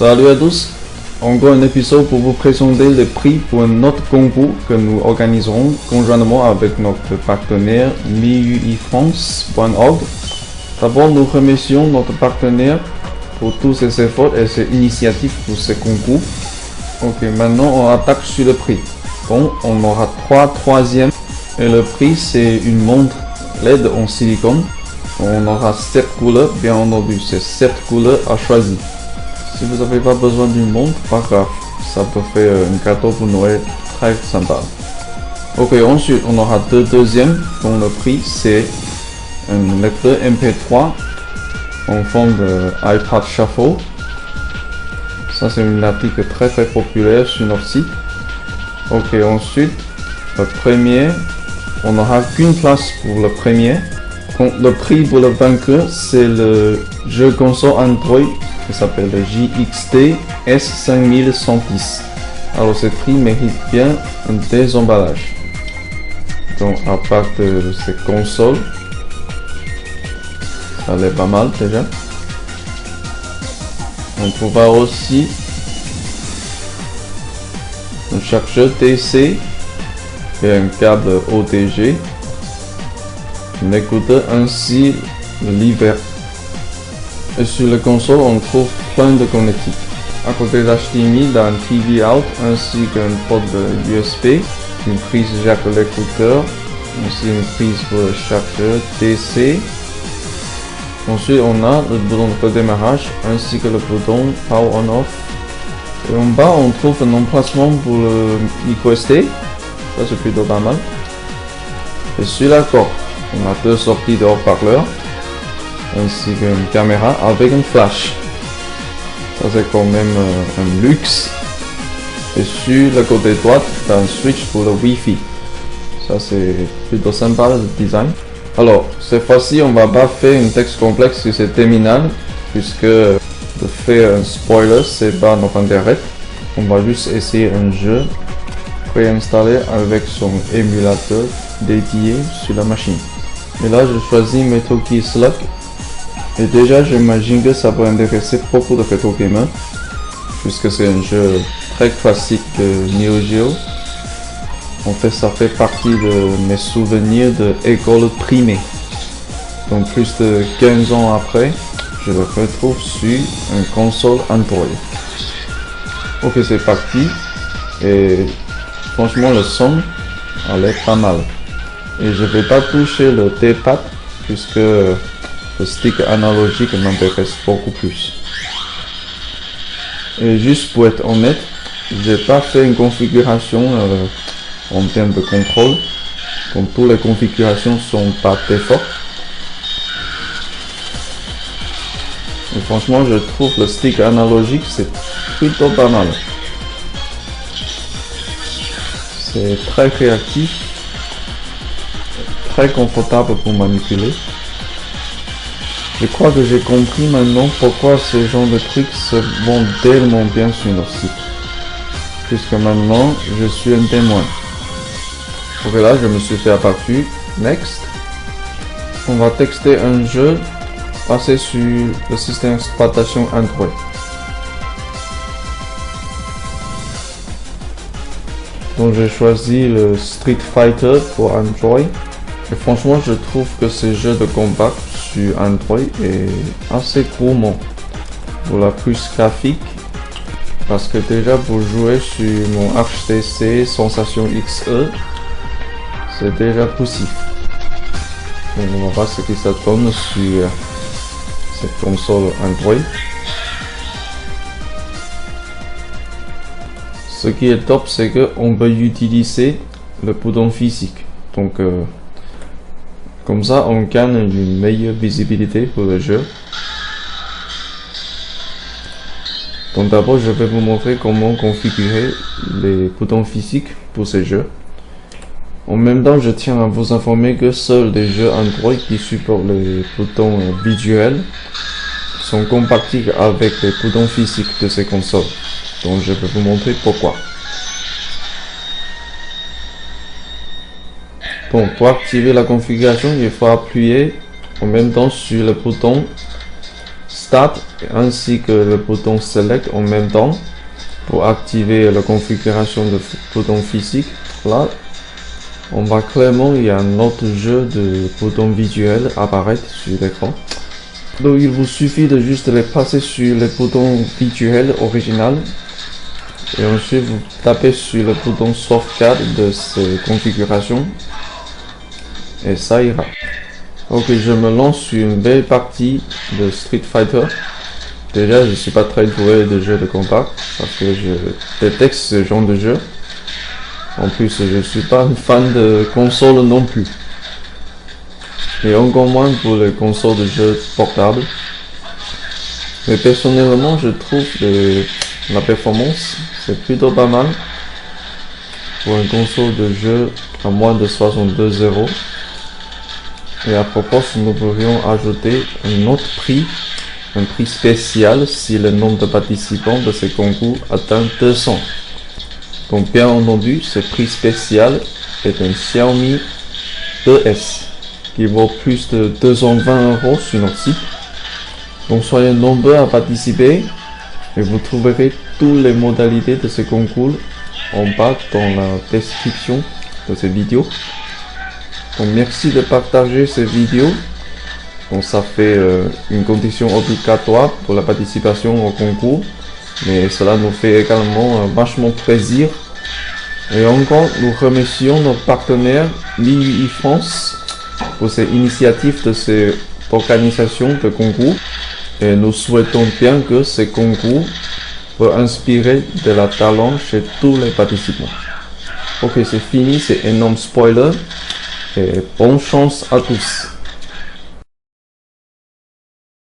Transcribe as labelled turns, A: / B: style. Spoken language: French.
A: Salut à tous, encore un épisode pour vous présenter les prix pour un autre concours que nous organiserons conjointement avec notre partenaire MIUIFrance.org. D'abord, nous remercions notre partenaire pour tous ses efforts et ses initiatives pour ce concours. Ok, maintenant on attaque sur le prix. Bon, on aura 3 troisièmes et le prix c'est une montre LED en silicone. On aura 7 couleurs, bien entendu, c'est 7 couleurs à choisir. Si vous n'avez pas besoin d'une montre, pas grave, ça peut faire un cadeau pour Noël très sympa. Ok, ensuite on aura 2 deuxièmes, dont le prix c'est un lecteur MP3 en forme de iPad Shuffle. Ça c'est une appli très populaire sur notre site. Ok, ensuite le premier, on n'aura qu'une place pour le premier. Donc, le prix pour le vainqueur c'est le jeu console Android qui s'appelle le JXT S5110. Alors ce prix mérite bien un désemballage. Donc à part de ces consoles, ça l'est pas mal déjà. On peut voir aussi un chargeur DC et un câble OTG, un écouteur ainsi le livre. Et sur la console, on trouve plein de connectiques. À côté d'HDMI, il y a un TV out ainsi qu'un port de USB, une prise jack de l'écouteur, ainsi une prise pour le chargeur DC. Ensuite, on a le bouton de redémarrage ainsi que le bouton Power On Off. Et en bas, on trouve un emplacement pour le micro SD. Ça, c'est plutôt pas mal. Et sur la corde, on a 2 sorties de haut-parleur ainsi qu'une caméra avec un flash. Ça, c'est quand même un luxe. Et sur le côté droit, il y a un switch pour le Wi-Fi. Ça, c'est plutôt sympa le design. Alors, cette fois-ci, on va pas faire un texte complexe sur cette terminale, puisque de faire un spoiler, c'est pas notre intérêt. On va juste essayer un jeu préinstallé avec son émulateur dédié sur la machine. Et là, je choisis Metal Gear Slug. Et déjà, j'imagine que ça peut intéresser beaucoup de rétro gamers, puisque c'est un jeu très classique de Neo Geo. En fait, ça fait partie de mes souvenirs d'école primaire. Donc plus de 15 ans après, je le retrouve sur une console Android. Ok, c'est parti. Et franchement, le son, elle est pas mal. Et je vais pas toucher le D-pad, puisque le stick analogique m'intéresse beaucoup plus. Et juste pour être honnête, j'ai pas fait une configuration en termes de contrôle, donc toutes les configurations sont par défaut. Et franchement, je trouve le stick analogique c'est plutôt pas mal. C'est très réactif, très confortable pour manipuler. Je crois que j'ai compris maintenant pourquoi ce genre de trucs se vendent tellement bien sur notre site, puisque maintenant je suis un témoin. Ok, là je me suis fait abattu. Next, on va tester un jeu basé sur le système d'exploitation Android. Donc j'ai choisi le Street Fighter pour Android. Et franchement, je trouve que ce jeu de combat sur Android est assez gourmand pour la puce graphique, parce que déjà pour jouer sur mon HTC Sensation XE, c'est déjà poussif. Donc on va voir ce que ça donne sur cette console Android. Ce qui est top, c'est qu'on peut utiliser le bouton physique. Donc comme ça, on gagne une meilleure visibilité pour le jeu. Donc d'abord, je vais vous montrer comment configurer les boutons physiques pour ces jeux. En même temps, je tiens à vous informer que seuls les jeux Android qui supportent les boutons visuels sont compatibles avec les boutons physiques de ces consoles. Donc je vais vous montrer pourquoi. Bon, pour activer la configuration, il faut appuyer en même temps sur le bouton Start ainsi que le bouton Select en même temps pour activer la configuration de bouton physique. Là, on voit clairement il y a un autre jeu de boutons visuels apparaître sur l'écran. Donc il vous suffit de juste les passer sur le bouton visuel original et ensuite vous tapez sur le bouton sauvegarde de ces configurations et ça ira. Ok, je me lance sur une belle partie de Street Fighter. Déjà, je suis pas très doué de jeux de combat parce que je déteste ce genre de jeu. En plus, je suis pas un fan de console non plus. Et encore moins pour les consoles de jeux portables. Mais personnellement, je trouve que la performance, c'est plutôt pas mal. Pour une console de jeu à moins de 62 €. Et à propos, nous pourrions ajouter un autre prix, un prix spécial si le nombre de participants de ce concours atteint 200. Donc bien entendu, ce prix spécial est un Xiaomi 2S qui vaut plus de 220 € sur notre site. Donc soyez nombreux à participer et vous trouverez toutes les modalités de ce concours en bas dans la description de cette vidéo. Donc merci de partager cette vidéo. Donc ça fait une condition obligatoire pour la participation au concours. Mais cela nous fait également vachement plaisir. Et encore, nous remercions nos partenaires l'IUI France pour ces initiatives de ces organisations de concours. Et nous souhaitons bien que ces concours vont inspirer de la talent chez tous les participants. Ok, c'est fini, c'est énorme spoiler. Et bonne chance à tous.